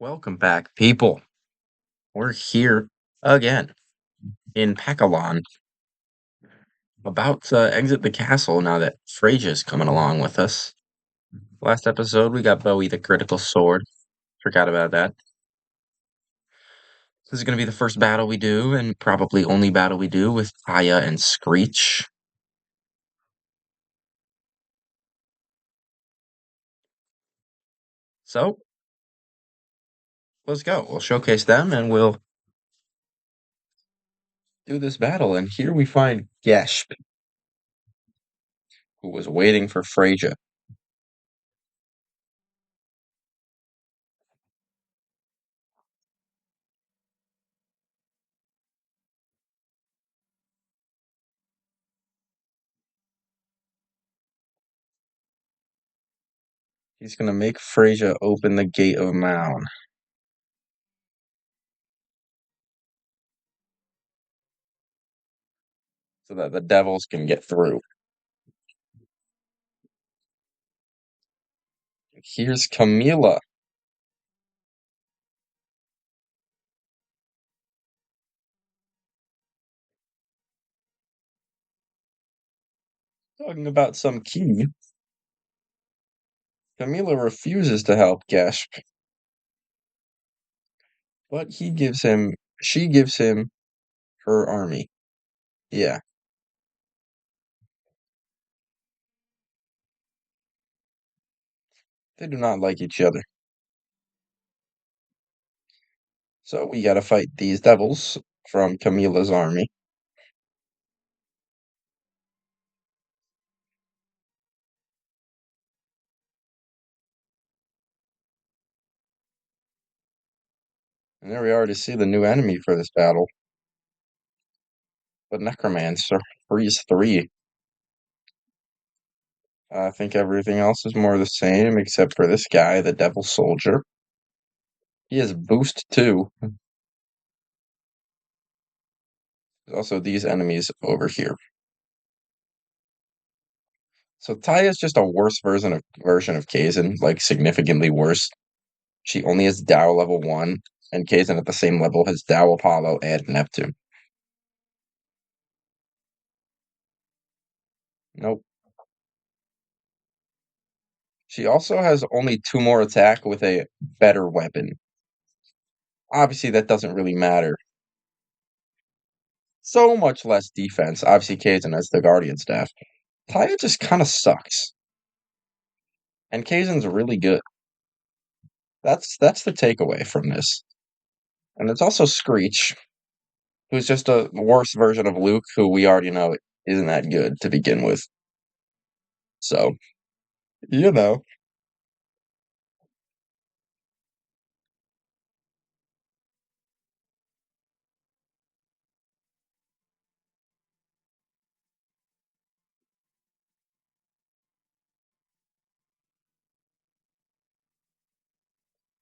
Welcome back, people. We're here again in Pekalon, about to exit the castle now that Frayja's coming along with us. Last episode, we got Bowie the critical sword. Forgot about that. This is going to be the first battle we do, and probably only battle we do with Aya and Screech. So, let's go. We'll showcase them, and we'll do this battle. And here we find Geshp, who was waiting for Frayja. He's going to make Frayja open the gate of Mound so that the devils can get through. Here's Camila. Talking about some key, Camila refuses to help Geshp, but she gives him her army. Yeah, they do not like each other. So we gotta fight these devils from Camila's army. And there we are to see the new enemy for this battle, the Necromancer. Freeze 3. I think everything else is more the same except for this guy, the Devil Soldier. He has Boost 2. There's also these enemies over here. So Taya is just a worse version of Kaizen, like significantly worse. She only has Tao level 1, and Kaizen at the same level has Tao, Apollo, and Neptune. Nope. She also has only 2 more attack with a better weapon. Obviously, that doesn't really matter. So much less defense. Obviously, Kaizen has the Guardian Staff. Taya just kind of sucks. And Kaizen's really good. That's the takeaway from this. And it's also Screech, who's just a worse version of Luke, who we already know isn't that good to begin with. So, you know.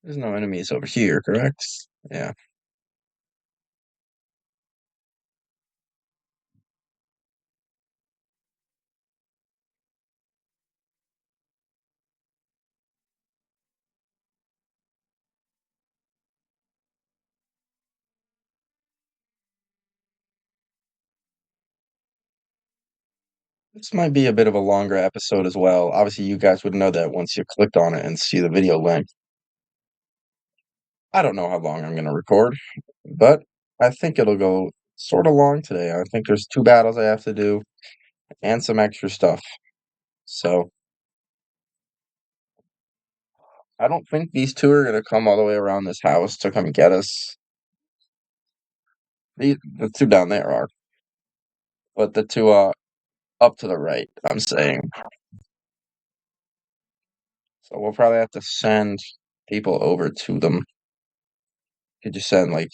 There's no enemies over here, correct? Yeah. This might be a bit of a longer episode as well. Obviously, you guys would know that once you clicked on it and see the video length. I don't know how long I'm going to record, but I think it'll go sort of long today. I think there's 2 battles I have to do and some extra stuff. So, I don't think these 2 are going to come all the way around this house to come get us. The 2 down there are, but the 2 up to the right, I'm saying. So we'll probably have to send people over to them. Could you send like,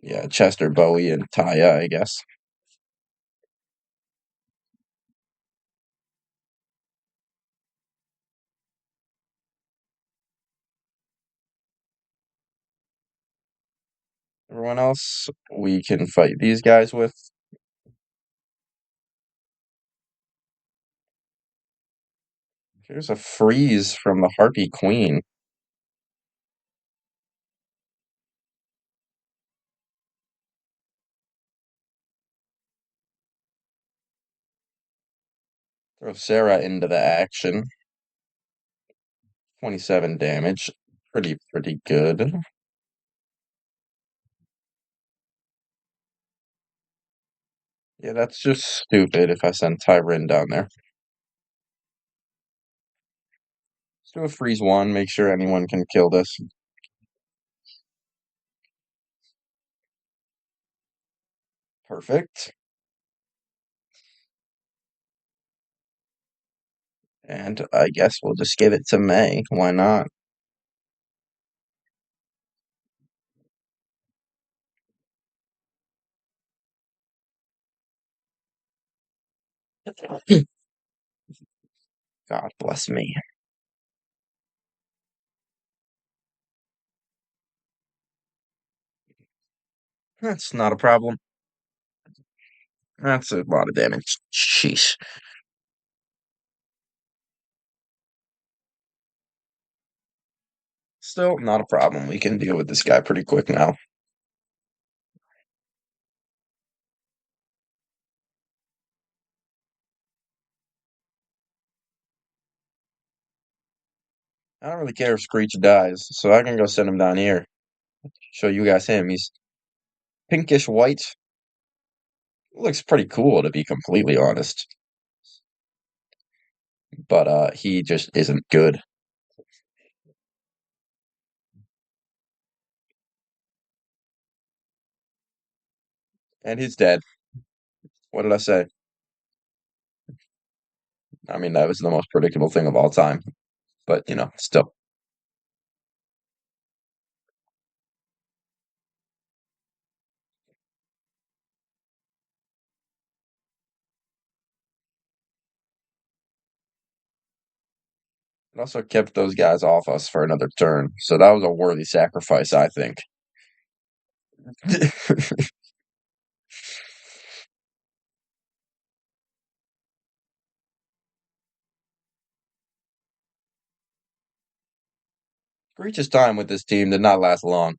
yeah, Chester, Bowie, and Taya, I guess. Everyone else we can fight these guys with. Here's a freeze from the Harpy Queen. Throw Sarah into the action. 27 damage. Pretty good. Yeah, that's just stupid if I send Tyrin down there. Let's do a freeze one, make sure anyone can kill this. Perfect. And I guess we'll just give it to May. Why not? God bless me. That's not a problem. That's a lot of damage. Sheesh. Still not a problem. We can deal with this guy pretty quick now. I don't really care if Screech dies, so I can go send him down here. Show you guys him. He's pinkish white. Looks pretty cool, to be completely honest. But he just isn't good. And he's dead. What did I say? I mean, that was the most predictable thing of all time. But, still. It also kept those guys off us for another turn. So that was a worthy sacrifice, I think. Breach's time with this team did not last long.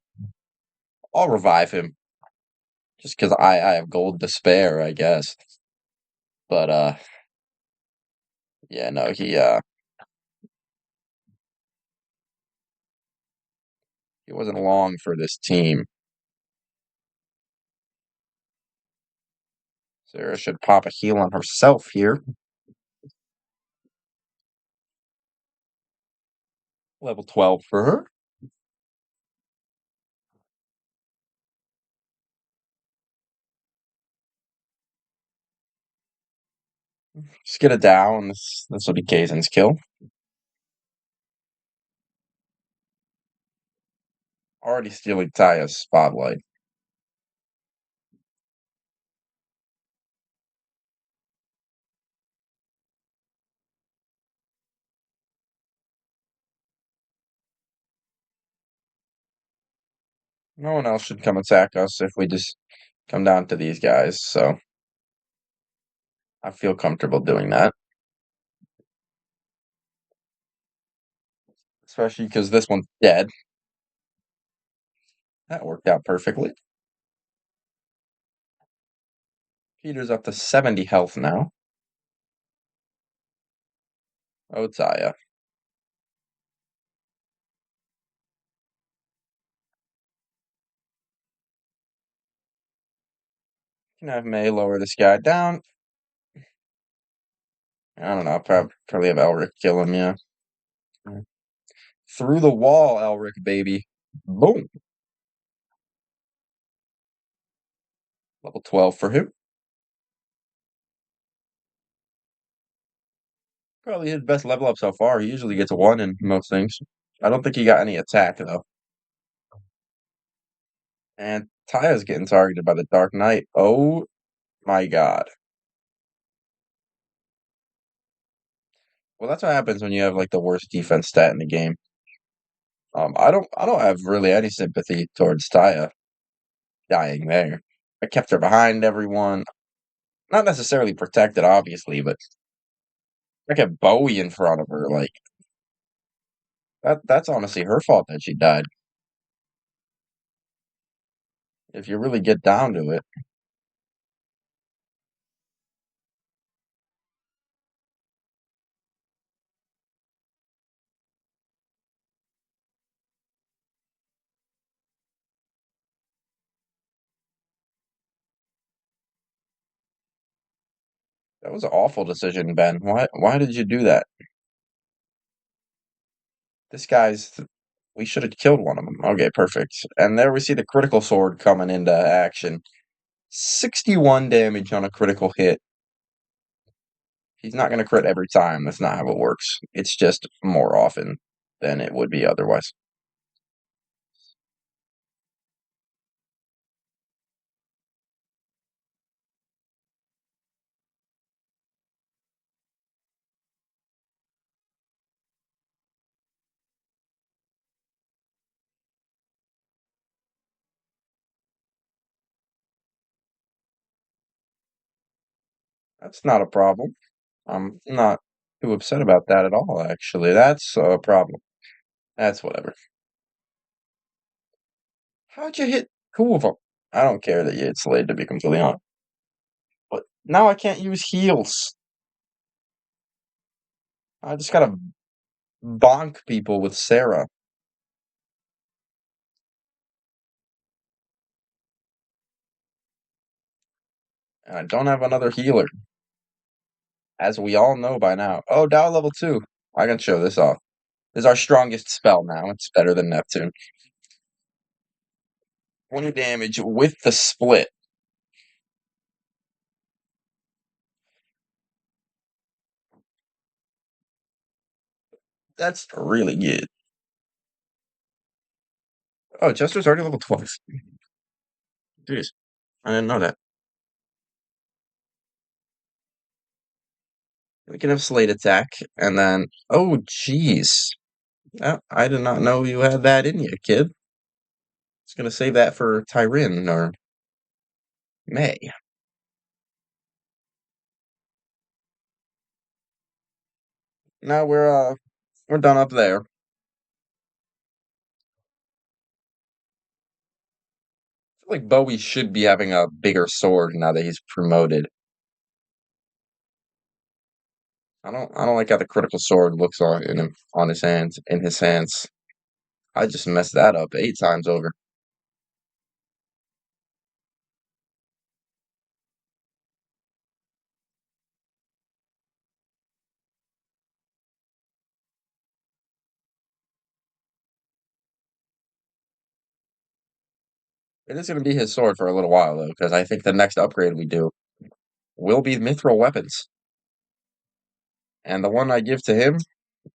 I'll revive him just because I have gold to spare, I guess. But yeah, no, he wasn't long for this team. Sarah should pop a heal on herself here. Level 12 for her. Just get it down. This will be Kazen's kill. Already stealing Taya's spotlight. No one else should come attack us if we just come down to these guys, so I feel comfortable doing that. Especially because this one's dead. That worked out perfectly. Peter's up to 70 health now. Oh, Taya. Can have May lower this guy down. I don't know. Probably have Elric kill him, yeah. Through the wall, Elric, baby. Boom. Level 12 for him. Probably his best level up so far. He usually gets one in most things. I don't think he got any attack, though. And Taya's getting targeted by the Dark Knight. Oh my god. Well, that's what happens when you have like the worst defense stat in the game. I don't have really any sympathy towards Taya dying there. I kept her behind everyone. Not necessarily protected, obviously, but I kept Bowie in front of her. Like that's honestly her fault that she died. If you really get down to it. That was an awful decision, Ben. Why did you do that? This guy's we should have killed one of them. Okay, perfect. And there we see the critical sword coming into action. 61 damage on a critical hit. He's not going to crit every time. That's not how it works. It's just more often than it would be otherwise. That's not a problem. I'm not too upset about that at all, actually. That's a problem. That's whatever. How'd you hit two of them? I don't care that you hit Slade, to be completely honest. But now I can't use heals. I just gotta bonk people with Sarah. And I don't have another healer, as we all know by now. Oh, Dow level 2. I can show this off. This is our strongest spell now. It's better than Neptune. 20 damage with the split. That's really good. Oh, Chester's already level 12. Jeez, I didn't know that. We can have Slate attack, and then... Oh, jeez. I did not know you had that in you, kid. It's gonna save that for Tyrin or May. Now we're done up there. I feel like Bowie should be having a bigger sword now that he's promoted. I don't like how the critical sword looks on his hands in his hands. I just messed that up 8 times over. It is gonna be his sword for a little while though, because I think the next upgrade we do will be mithril weapons. And the one I give to him,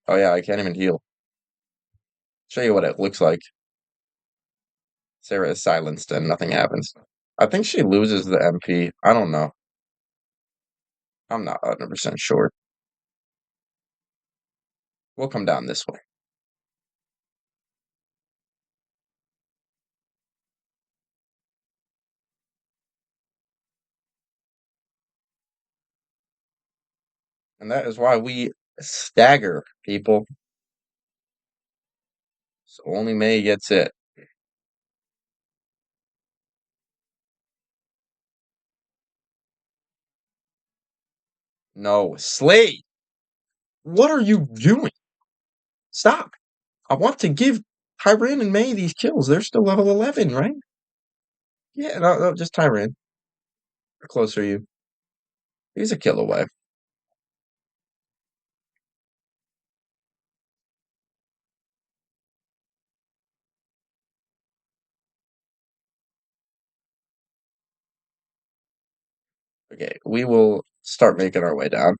oh yeah, I can't even heal. Show you what it looks like. Sarah is silenced and nothing happens. I think she loses the MP. I don't know. I'm not 100% sure. We'll come down this way. And that is why we stagger people. So only May gets it. No, Slade, what are you doing? Stop. I want to give Tyran and May these kills. They're still level 11, right? Yeah, no, just Tyran. How close are you? He's a kill away. Okay, we will start making our way down.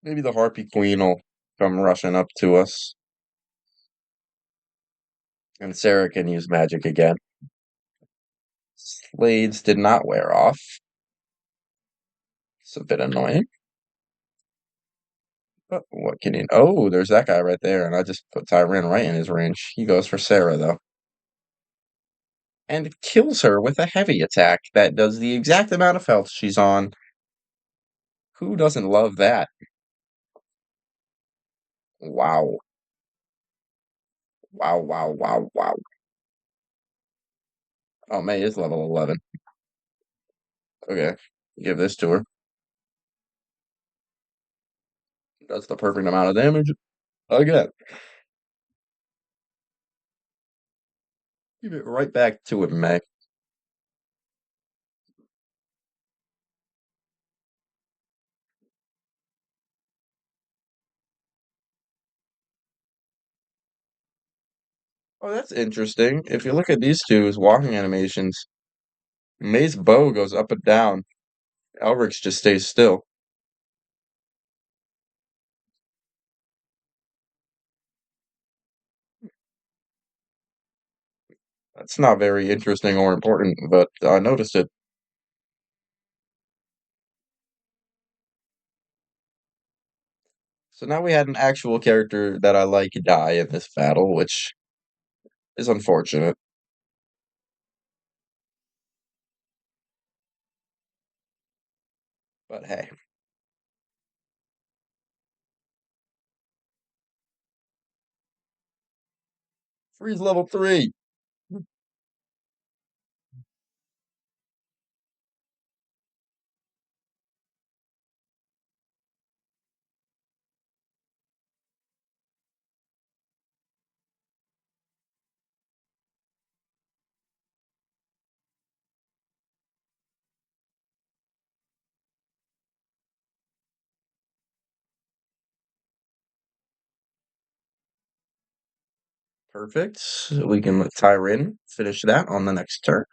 Maybe the Harpy Queen will come rushing up to us. And Sarah can use magic again. Slade's did not wear off. It's a bit annoying. But what can you... Oh, there's that guy right there, and I just put Tyran right in his range. He goes for Sarah, though. And kills her with a heavy attack that does the exact amount of health she's on. Who doesn't love that? Wow. Wow, wow, wow, wow. Oh, May is level 11. Okay. Give this to her. Does the perfect amount of damage. Again. Give it right back to it, May. Oh, that's interesting. If you look at these two's walking animations, May's bow goes up and down. Elric's just stays still. That's not very interesting or important, but I noticed it. So now we had an actual character that I like die in this battle, which is unfortunate. But hey, freeze level 3. Perfect. We can let Tyrin finish that on the next turn.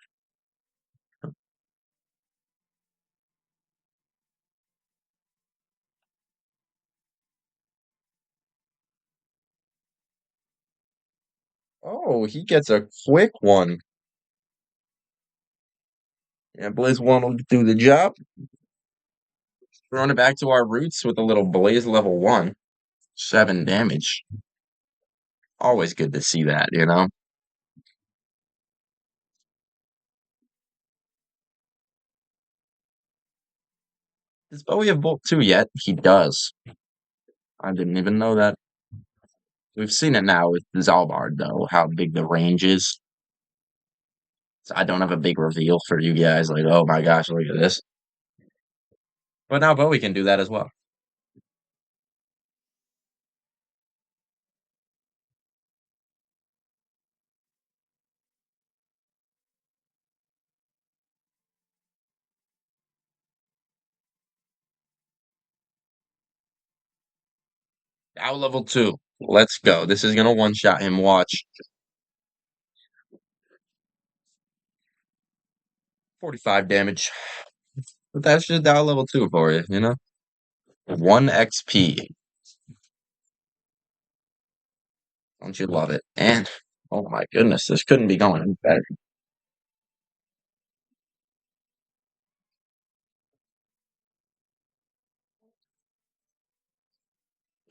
Oh, he gets a quick one. And Blaze 1 will do the job. Throwing it back to our roots with a little Blaze level 1. 7 damage. Always good to see that, you know? Does Bowie have Bolt 2 yet? He does. I didn't even know that. We've seen it now with Zalbard, though, how big the range is. So I don't have a big reveal for you guys, like, oh my gosh, look at this. But now Bowie can do that as well. Now level 2. Let's go. This is gonna one-shot him, watch. 45 damage. But that's just Dow level 2 for you, you know? 1 XP. Don't you love it? And, oh my goodness, this couldn't be going any better.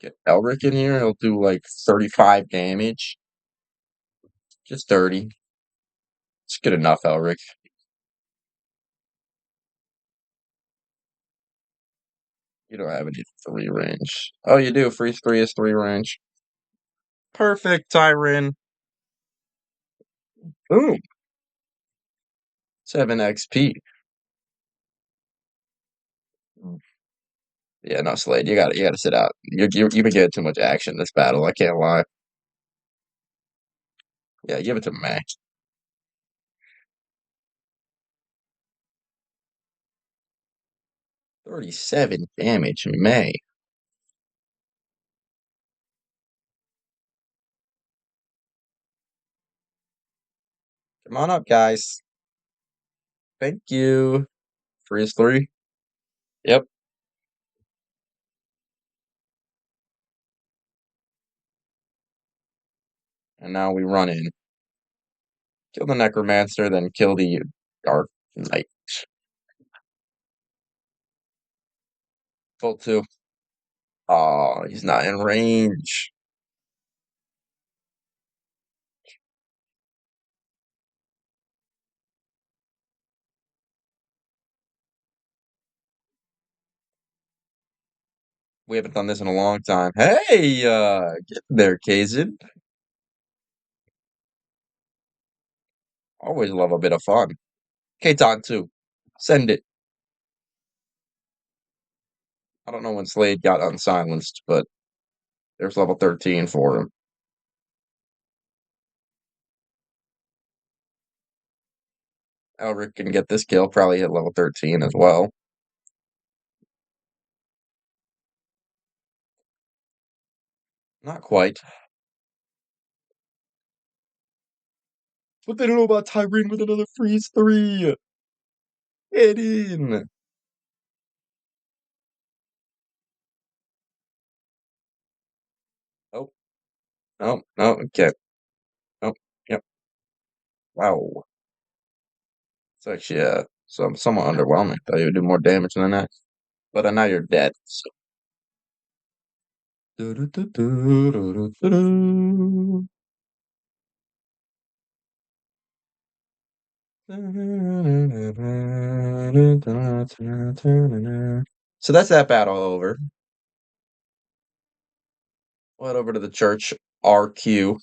Get Elric in here, he'll do like 35 damage. Just 30. It's good enough, Elric. You don't have any 3 range. Oh, you do. Freeze 3 is 3 range. Perfect, Tyrin. Boom. 7 XP. Yeah, no, Slade, you gotta sit out. You've been getting too much action this battle. I can't lie. Yeah, give it to Max. 37 damage, May. Come on up, guys. Thank you. Freeze 3. Yep. And now we run in. Kill the Necromancer, then kill the Dark Knight. Full 2. Oh, he's not in range. We haven't done this in a long time. Hey, get there, Kazin. Always love a bit of fun. Katon too. Send it. I don't know when Slade got unsilenced, but there's level 13 for him. Elric can get this kill, probably hit level 13 as well. Not quite. What they don't know about Tyrene with another freeze 3. Get in. Oh, no, no, okay. Oh, yep. Wow. It's actually somewhat underwhelming. Thought you would do more damage than that. But now you're dead. So. So that's that battle over. Went over to the church, RQ,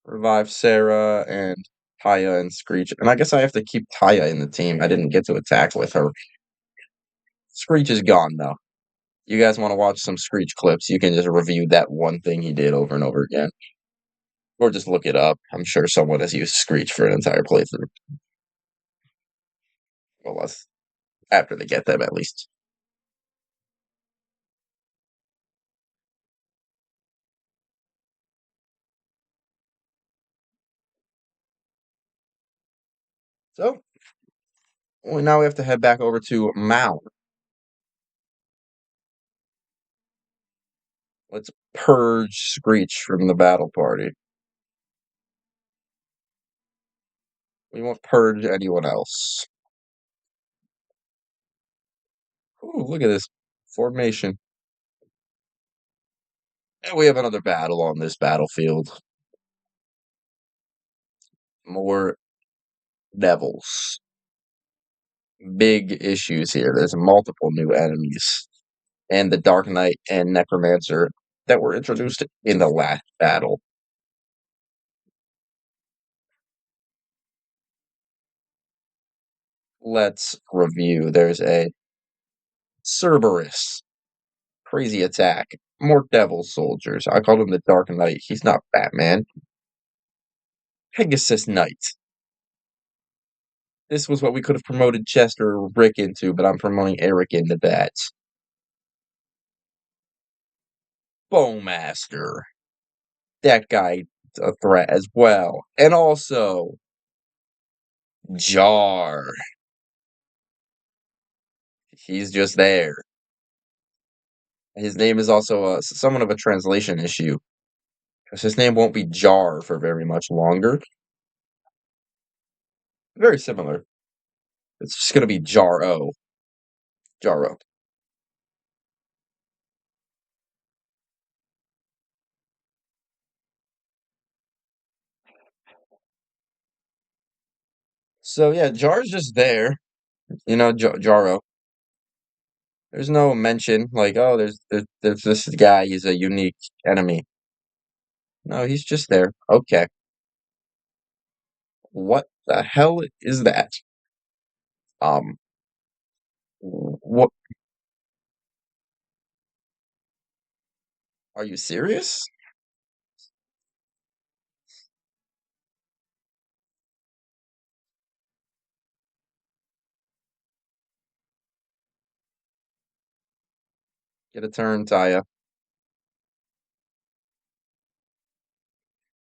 revive Sarah and Taya and Screech. And I guess I have to keep Taya in the team. I didn't get to attack with her. Screech is gone though. You guys want to watch some Screech clips, you can just review that one thing he did over and over again. Or just look it up. I'm sure someone has used Screech for an entire playthrough. Well, that's after they get them, at least. So, well, now we have to head back over to Mao. Let's purge Screech from the battle party. We won't purge anyone else. Ooh, look at this formation. And we have another battle on this battlefield. More devils. Big issues here. There's multiple new enemies. And the Dark Knight and Necromancer that were introduced in the last battle. Let's review. There's a Cerberus. Crazy attack. More devil soldiers. I called him the Dark Knight. He's not Batman. Pegasus Knight. This was what we could have promoted Chester or Rick into, but I'm promoting Eric into that. Bowmaster. That guy a threat as well. And also Jar. He's just there. His name is also somewhat of a translation issue. Because his name won't be Jar for very much longer. Very similar. It's just going to be Jaro. Jaro. So yeah, Jar's just there. You know, Jaro. There's no mention like, oh, there's this guy. He's a unique enemy. No, he's just there. Okay. What the hell is that? Um, what? Are you serious? Get a turn, Taya.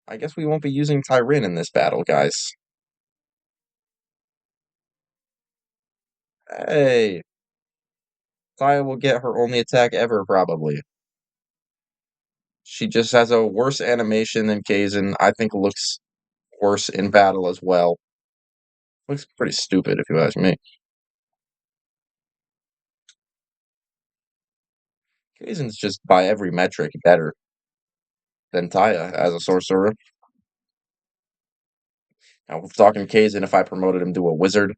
I guess we won't be using Tyrin in this battle, guys. Hey, Taya will get her only attack ever, probably. She just has a worse animation than Kazin. I think looks worse in battle as well. Looks pretty stupid, if you ask me. Kazin's just by every metric better than Taya as a sorcerer. Now, we're talking Kazin if I promoted him to a wizard.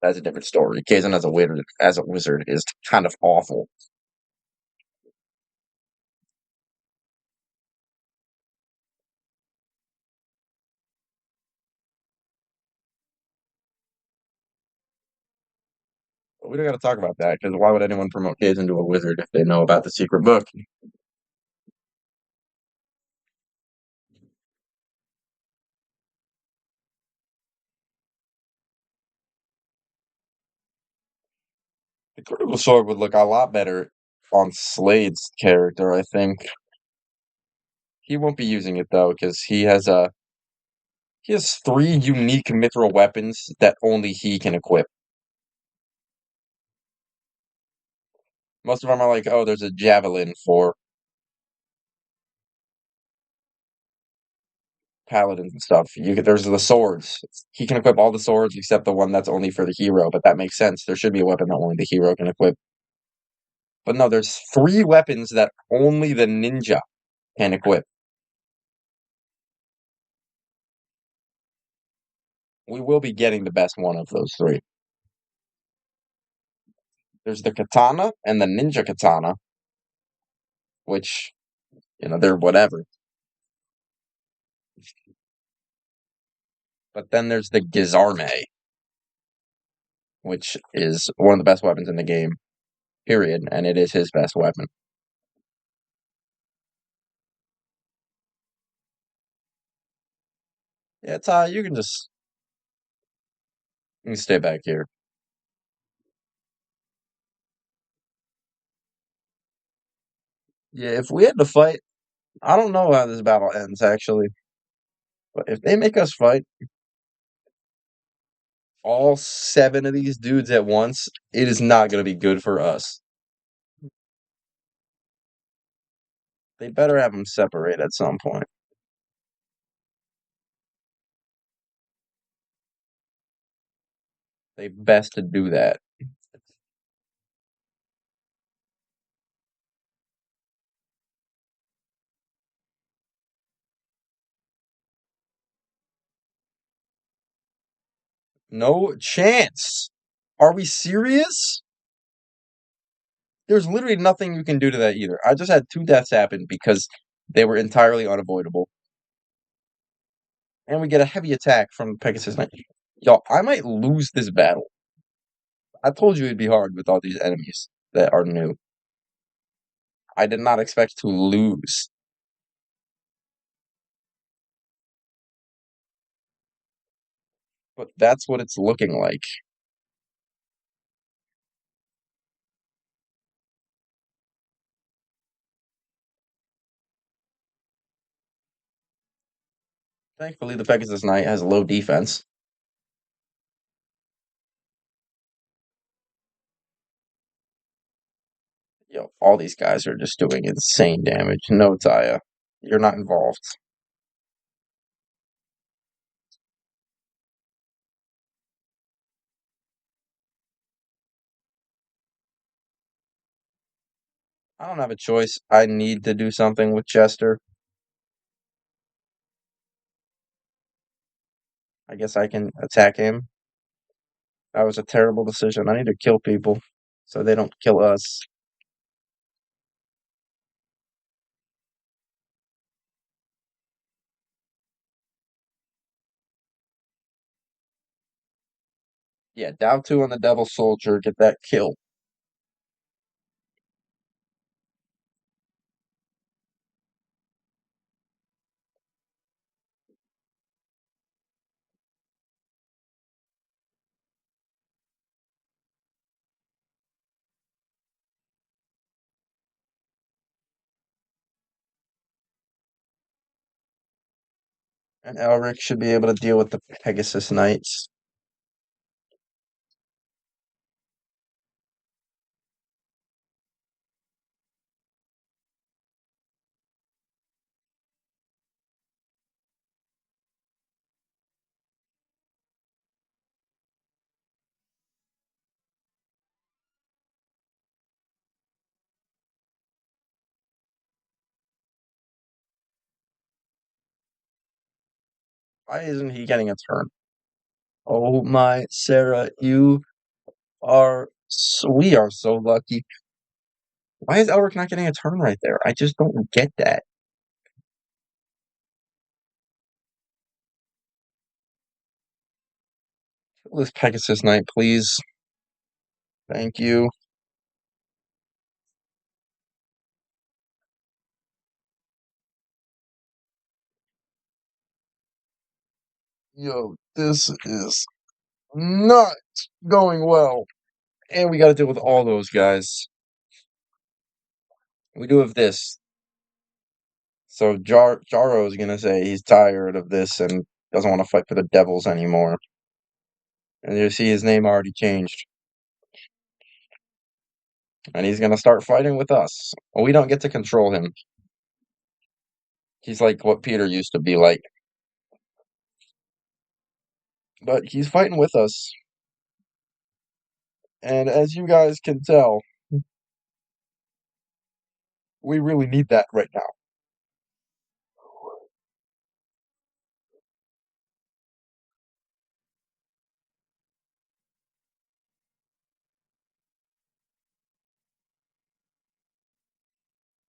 That's a different story. Kazan as a wizard is kind of awful. But we don't got to talk about that because why would anyone promote Kazan to a wizard if they know about the secret book? The critical sword would look a lot better on Slade's character, I think. He won't be using it though because he has three unique mithril weapons that only he can equip. Most of them are like, oh, there's a javelin for paladins and stuff. There's the swords. He can equip all the swords except the one that's only for the hero, but that makes sense. There should be a weapon that only the hero can equip. But no, there's three weapons that only the ninja can equip. We will be getting the best one of those three. There's the katana and the ninja katana, which, they're whatever. But then there's the gizarme, which is one of the best weapons in the game, period, and it is his best weapon. Yeah, Ty, you can stay back here. Yeah, if we had to fight, I don't know how this battle ends actually, but if they make us fight all seven of these dudes at once, it is not going to be good for us. They better have them separate at some point. They best to do that. No chance. Are we serious? There's literally nothing you can do to that either. I just had two deaths happen because they were entirely unavoidable. And we get a heavy attack from Pegasus Knight. Y'all, I might lose this battle. I told you it'd be hard with all these enemies that are new. I did not expect to lose. But that's what it's looking like. Thankfully, the Pegasus Knight has low defense. All these guys are just doing insane damage. No, Taya, you're not involved. I don't have a choice. I need to do something with Chester. I guess I can attack him. That was a terrible decision. I need to kill people so they don't kill us. Yeah, down two on the Devil Soldier. Get that kill. And Elric should be able to deal with the Pegasus Knights. Why isn't he getting a turn? Oh my, Sarah, you We are so lucky. Why is Elric not getting a turn right there? I just don't get that. Kill this Pegasus Knight, please. Thank you. Yo, this is not going well. And we gotta deal with all those guys. We do have this. So Jaro is gonna say he's tired of this and doesn't want to fight for the Devils anymore. And you see his name already changed. And he's gonna start fighting with us. Well, we don't get to control him. He's like what Peter used to be like. But he's fighting with us. And as you guys can tell, we really need that right now.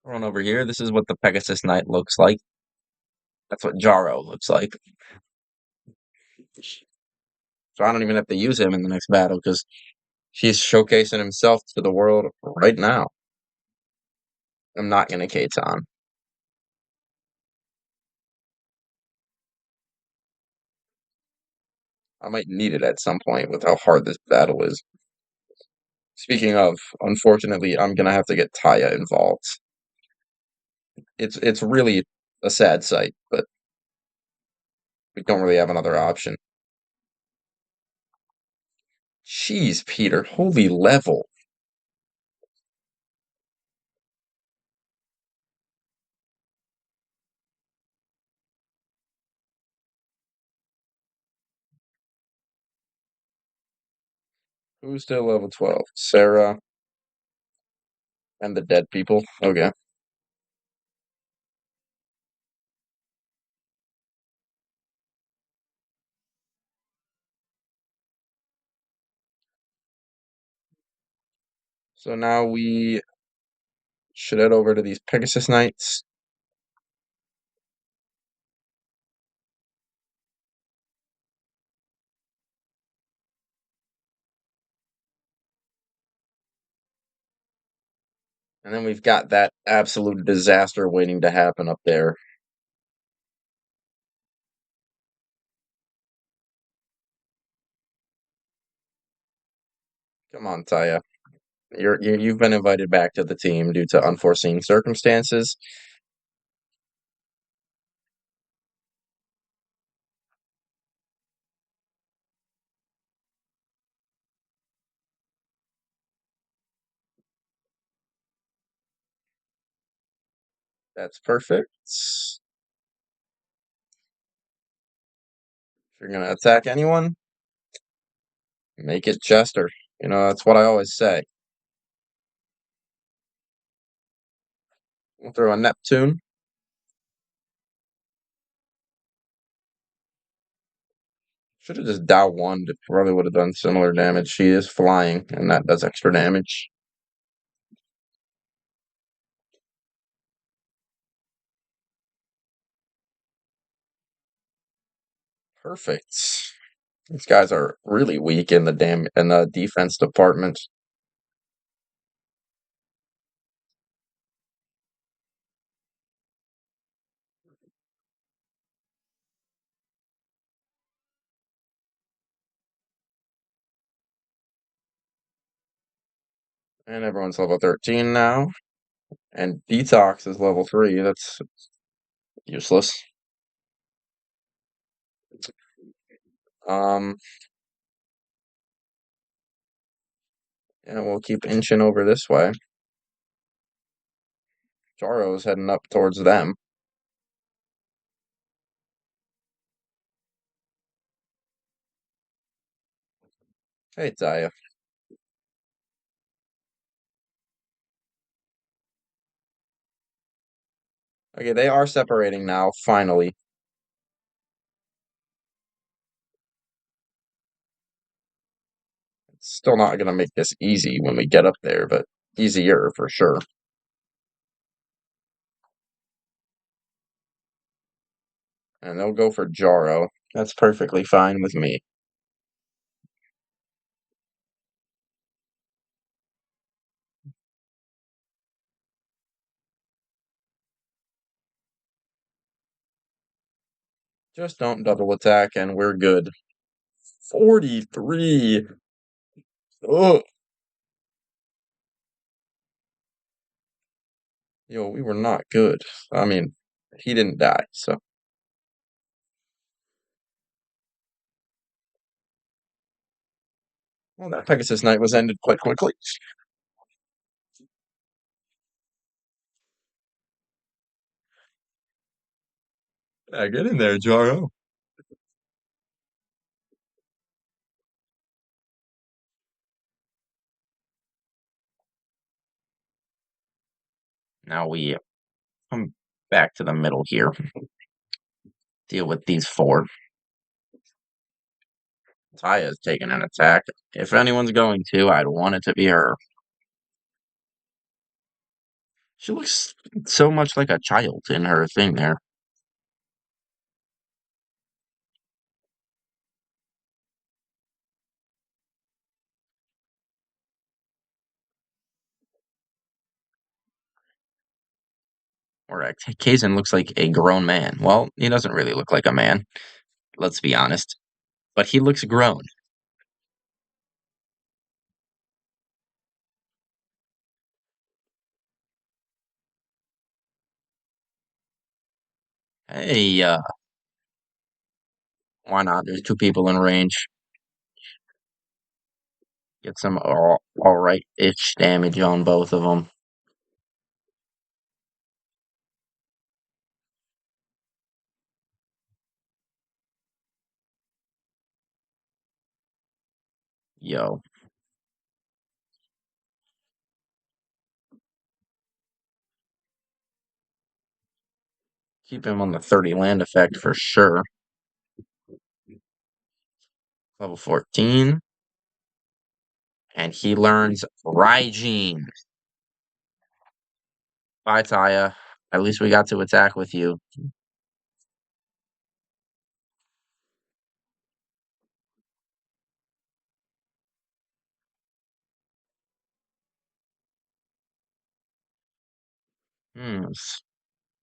Run over here. This is what the Pegasus Knight looks like. That's what Jaro looks like. So I don't even have to use him in the next battle because he's showcasing himself to the world right now. I'm not gonna K-Ton. I might need it at some point with how hard this battle is. Speaking of, unfortunately, I'm gonna have to get Taya involved. It's really a sad sight, but we don't really have another option. Jeez, Peter, holy level. Who's still level 12? Sarah and the dead people. Okay. So now we should head over to these Pegasus Knights. And then we've got that absolute disaster waiting to happen up there. Come on, Taya. You've been invited back to the team due to unforeseen circumstances. That's perfect. If you're gonna attack anyone, make it Chester. That's what I always say. We'll throw a Neptune. Should have just Dow one. It probably would have done similar damage. She is flying, and that does extra damage. Perfect. These guys are really weak in the defense department. And everyone's level 13 now. And Detox is level 3. That's useless. Um, and we'll keep inching over this way. Jaro's heading up towards them. Hey, Taya. Okay, they are separating now, finally. Still not gonna make this easy when we get up there, but easier for sure. And they'll go for Jaro. That's perfectly fine with me. Just don't double attack and we're good. 43. Ugh. Yo, we were not good. I mean, he didn't die, so. Well, that Pegasus Knight was ended quite quickly. Yeah, get in there, Jaro. Now we come back to the middle here. Deal with these four. Taya's taking an attack. If anyone's going to, I'd want it to be her. She looks so much like a child in her thing there. Or Kazin looks like a grown man. Well, he doesn't really look like a man, let's be honest. But he looks grown. Hey, why not? There's two people in range. Get some all right-ish damage on both of them. Yo, keep him on the 30 land effect for sure. Level 14. And he learns Rygene. Bye, Taya. At least we got to attack with you. It's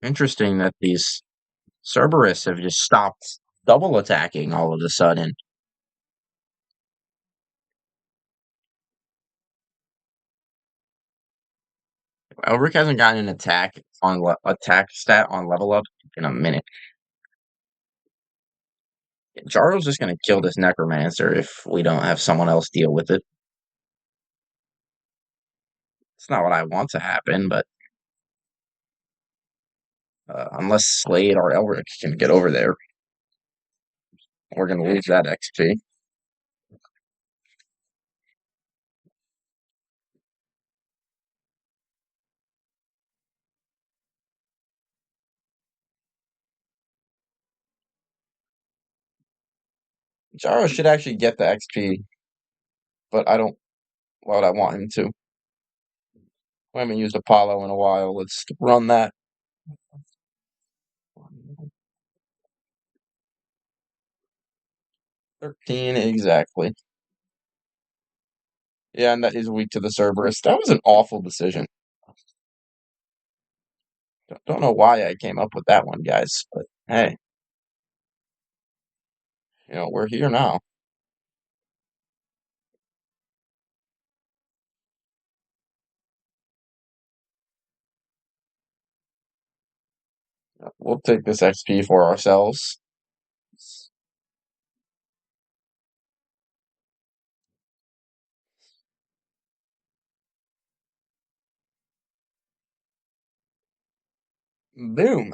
interesting that these Cerberus have just stopped double attacking all of a sudden. Elric hasn't gotten an attack stat on level up in a minute. Jaro's just gonna kill this necromancer if we don't have someone else deal with it. It's not what I want to happen, but unless Slade or Elric can get over there, we're gonna lose that XP. Jaro should actually get the XP, but I don't. Why would I want him to? We haven't used Apollo in a while. Let's run that. 13 exactly. Yeah, and that is weak to the Cerberus. That was an awful decision. Don't know why I came up with that one, guys, but hey, we're here now. We'll take this XP for ourselves. Boom.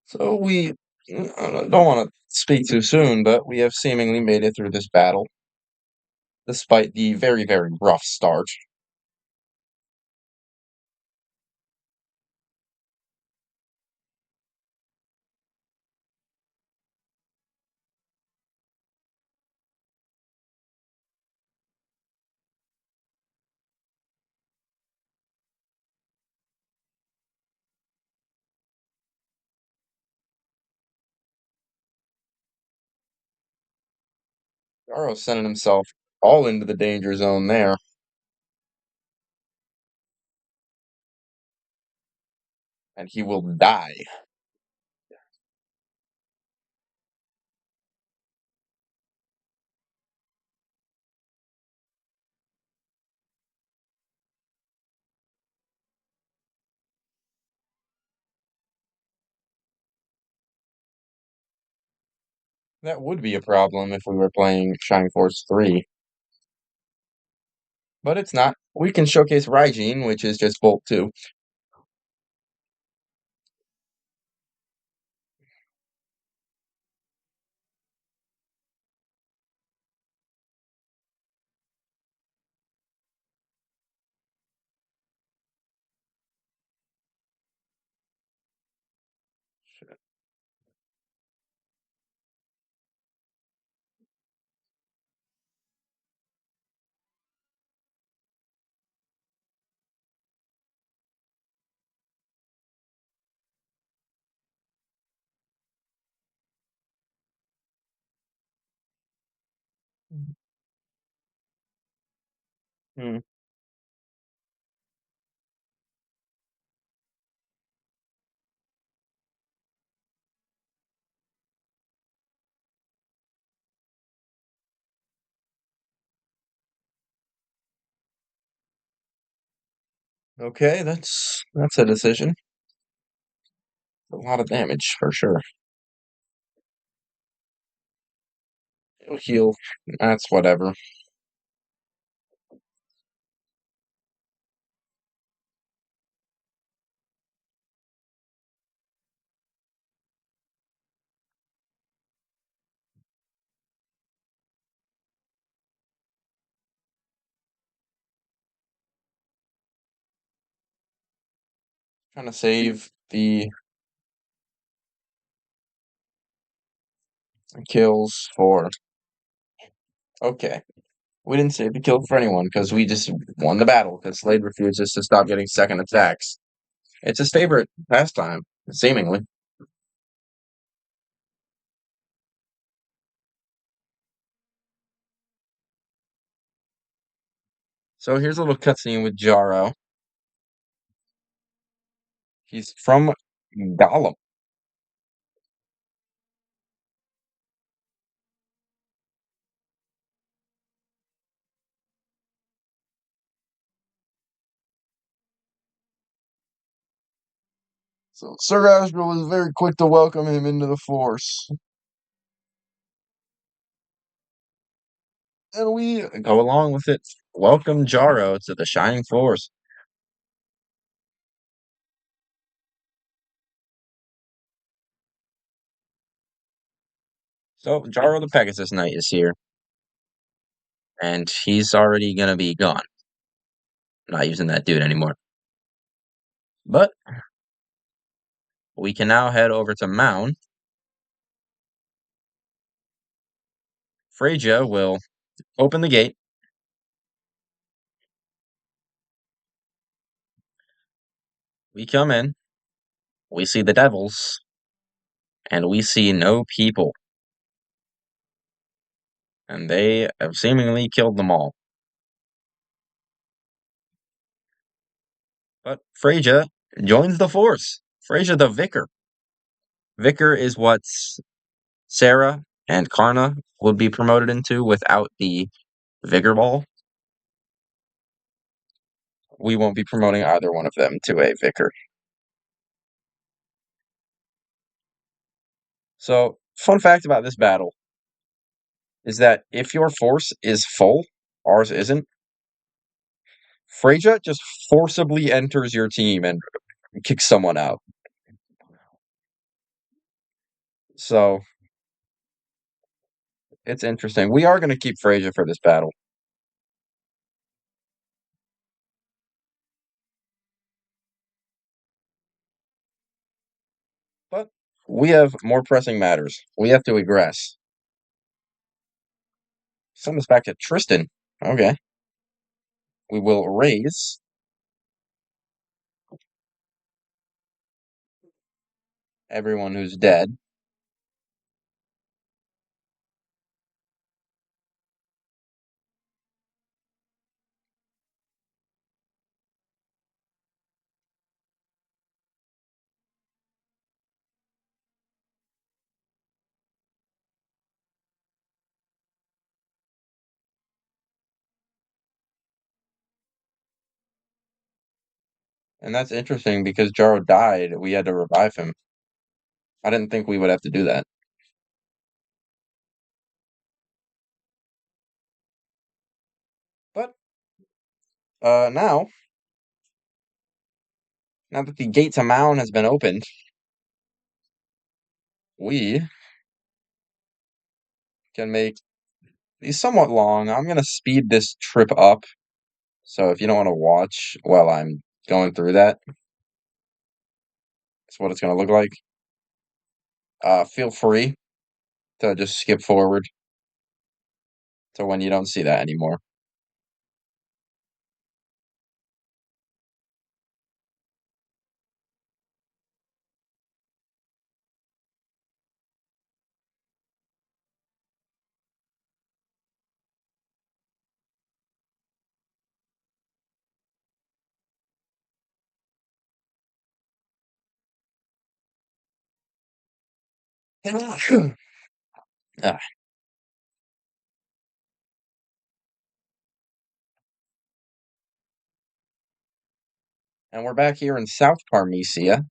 So we don't want to speak too soon, but we have seemingly made it through this battle, despite the very, very rough start. Jaro sending himself all into the danger zone there, and he will die. That would be a problem if we were playing Shining Force 3, but it's not. We can showcase Raijin, which is just Bolt 2. Hmm. Okay, that's a decision. A lot of damage for sure. It'll heal. That's whatever. Trying to save the kills for. Okay. We didn't save the kill for anyone because we just won the battle because Slade refuses to stop getting second attacks. It's his favorite pastime, seemingly. So here's a little cutscene with Jaro. He's from Gollum. So Sir Astral was very quick to welcome him into the Force. And we go along with it. Welcome Jaro to the Shining Force. So Jaro the Pegasus Knight is here, and he's already gonna be gone. Not using that dude anymore. But we can now head over to Mound. Frayja will open the gate. We come in. We see the devils, and we see no people. And they have seemingly killed them all. But Frayja joins the force. Frayja the Vicar. Vicar is what Sarah and Karna would be promoted into without the Vigor Ball. We won't be promoting either one of them to a Vicar. So, fun fact about this battle is that if your force is full, ours isn't, Freyja just forcibly enters your team and kicks someone out. So it's interesting. We are going to keep Frayja for this battle, but we have more pressing matters. We have to egress. Send us back to Tristan. Okay. We will raise everyone who's dead. And that's interesting because Jaro died. We had to revive him. I didn't think we would have to do that. But now, now that the gate to Mound has been opened, we can make these somewhat long. I'm gonna speed this trip up. So if you don't want to watch while I'm going through that, that's what it's gonna look like. Feel free to just skip forward to when you don't see that anymore. Ah, and we're back here in South Parmesia.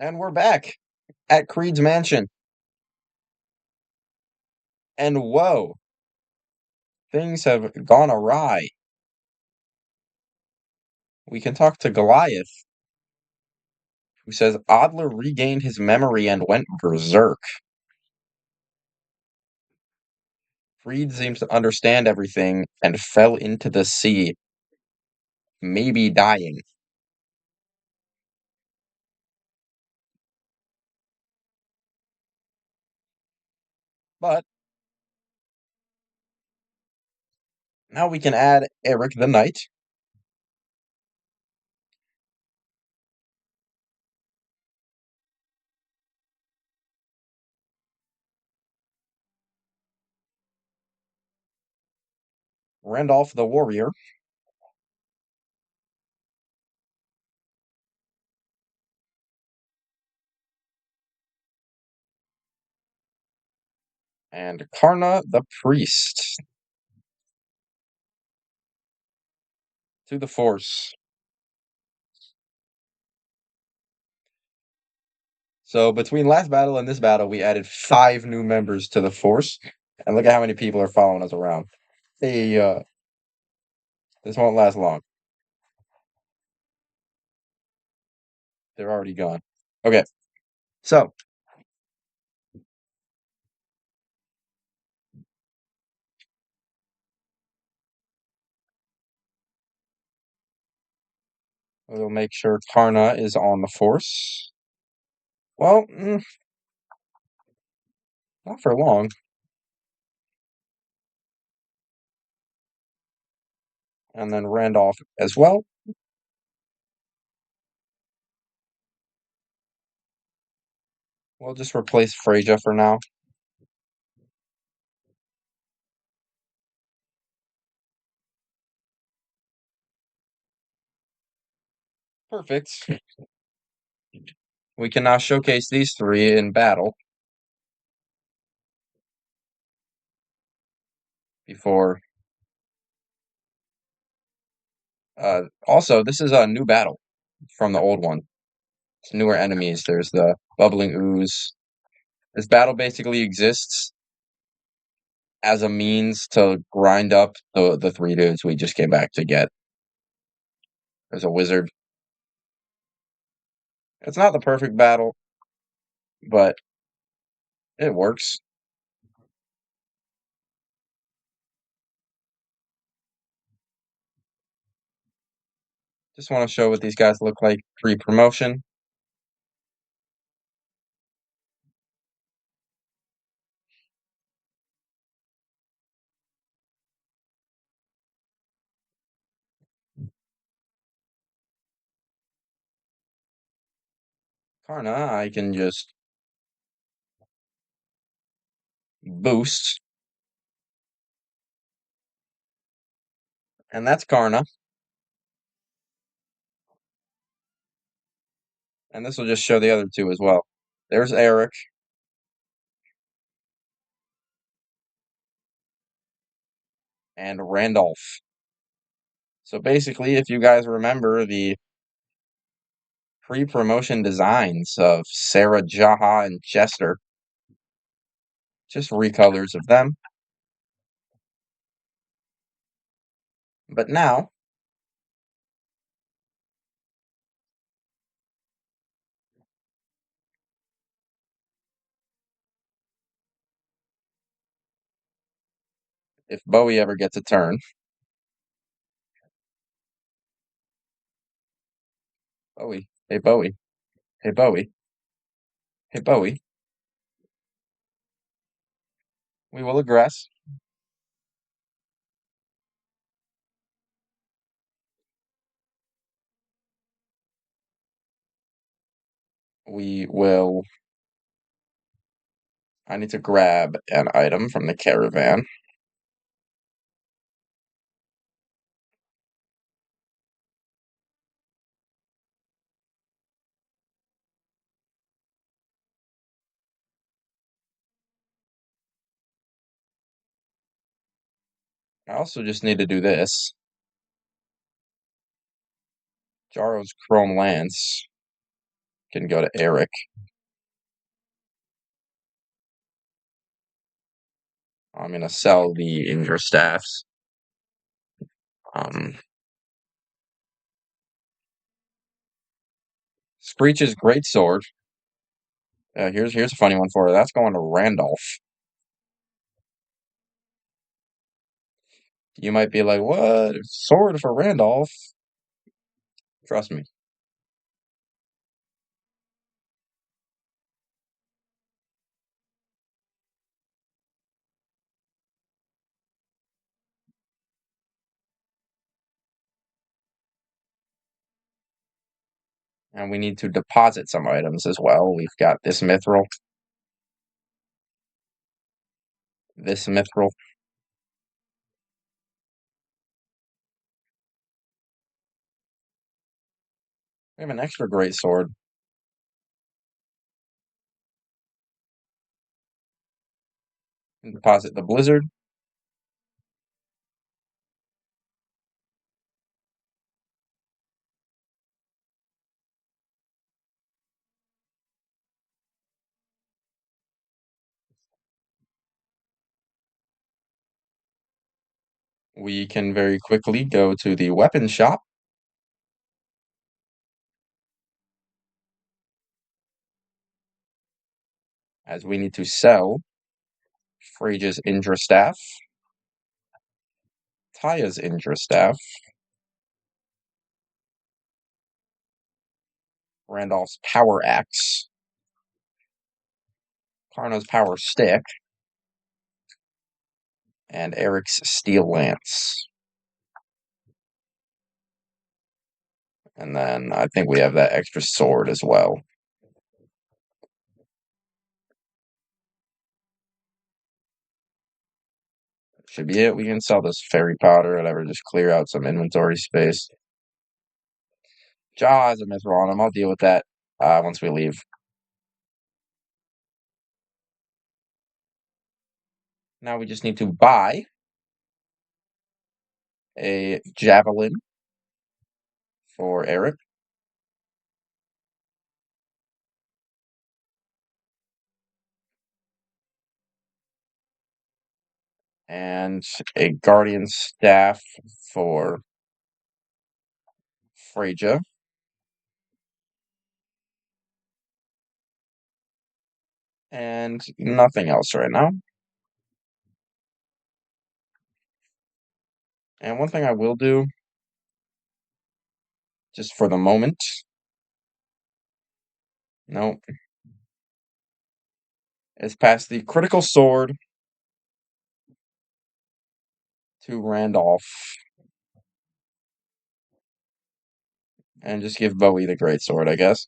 And we're back at Creed's mansion. And whoa, things have gone awry. We can talk to Goliath, who says Adler regained his memory and went berserk. Creed seems to understand everything and fell into the sea, maybe dying. But now we can add Eric the Knight Randolph the Warrior, and Karna the Priest to the Force. So between last battle and this battle, we added 5 new members to the Force. And look at how many people are following us around. Hey, this won't last long. They're already gone. Okay, so we'll make sure Karna is on the Force. Well, not for long. And then Randolph as well. We'll just replace Frayja for now. Perfect. We can now showcase these three in battle before. Also, this is a new battle from the old one. It's newer enemies. There's the bubbling ooze. This battle basically exists as a means to grind up the three dudes we just came back to get. There's a wizard. It's not the perfect battle, but it works. Just want to show what these guys look like pre-promotion. Karna, I can just boost, and that's Karna. And this will just show the other two as well. There's Eric. And Randolph. So basically, if you guys remember the pre-promotion designs of Sarah, Jaha, and Chester, just recolors of them. But now, if Bowie ever gets a turn, Bowie, hey Bowie, hey Bowie, hey Bowie, we will aggress. We will. I need to grab an item from the caravan. I also just need to do this. Jaro's Chrome Lance can go to Eric. I'm gonna sell the Injure Staffs. Um, Screech's Great Sword. Here's a funny one for you. That's going to Randolph. You might be like, "What? Sword for Randolph?" Trust me. And we need to deposit some items as well. We've got this mithril, this mithril. We have an extra great sword. And deposit the blizzard. We can very quickly go to the weapon shop as we need to sell Frayja's Indra Staff, Taya's Indra Staff, Randolph's Power Axe, Karna's Power Stick, and Eric's Steel Lance. And then I think we have that extra sword as well. Should be it. We can sell this fairy powder, whatever, just clear out some inventory space. Jaw has a mithril on him. I'll deal with that once we leave. Now we just need to buy a javelin for Eric and a guardian staff for Frayja. And nothing else right now. And one thing I will do, just for the moment, no, is pass the critical sword to Randolph and just give Bowie the great sword, I guess.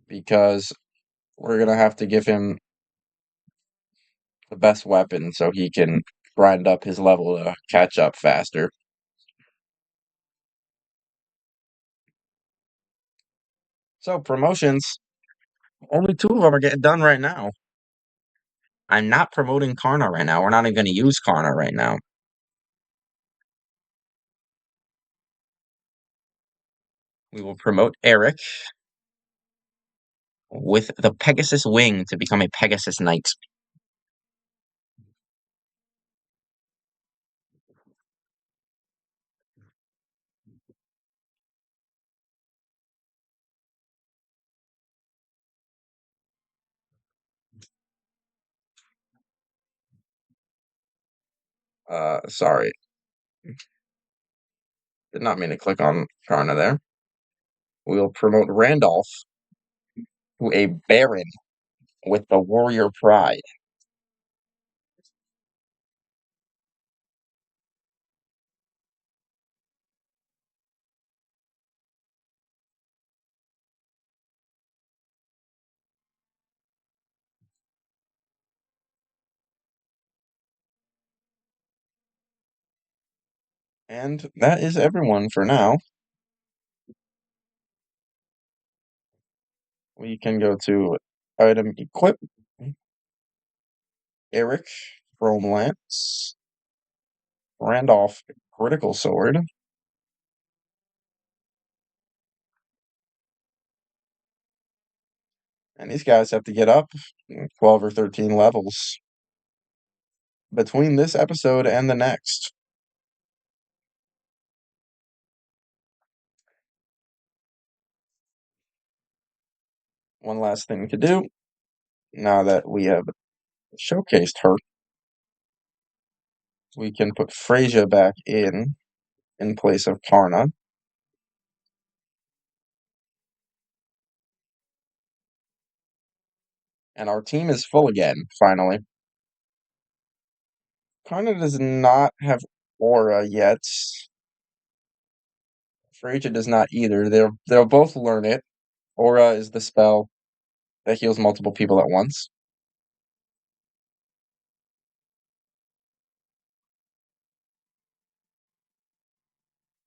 Because we're gonna have to give him the best weapon so he can grind up his level to catch up faster. So promotions, only two of them are getting done right now. I'm not promoting Karna right now. We're not even going to use Karna right now. We will promote Eric with the Pegasus Wing to become a Pegasus Knight. Sorry. Did not mean to click on Karna there. We'll promote Randolph to a Baron with the Warrior Pride. And that is everyone for now. We can go to item equip. Eric, Chrome Lance, Randolph, Critical Sword, and these guys have to get up 12 or 13 levels between this episode and the next. One last thing to do now that we have showcased her, we can put Frayja back in place of Karna. And our team is full again, finally. Karna does not have aura yet. Frayja does not either. They'll both learn it. Aura is the spell that heals multiple people at once.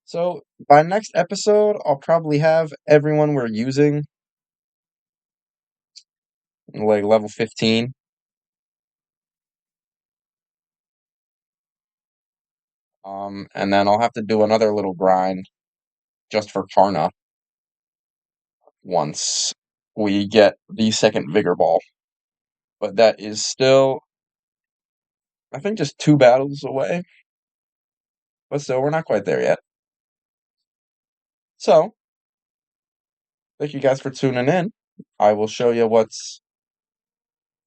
So by next episode, I'll probably have everyone we're using like level 15. And then I'll have to do another little grind just for Karna once we get the second Vigor Ball. But that is still, I think, just 2 battles away. But still, we're not quite there yet. So, thank you guys for tuning in. I will show you what's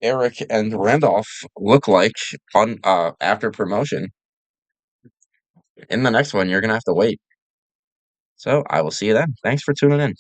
Eric and Randolph look like on after promotion. In the next one, you're gonna have to wait. So I will see you then. Thanks for tuning in.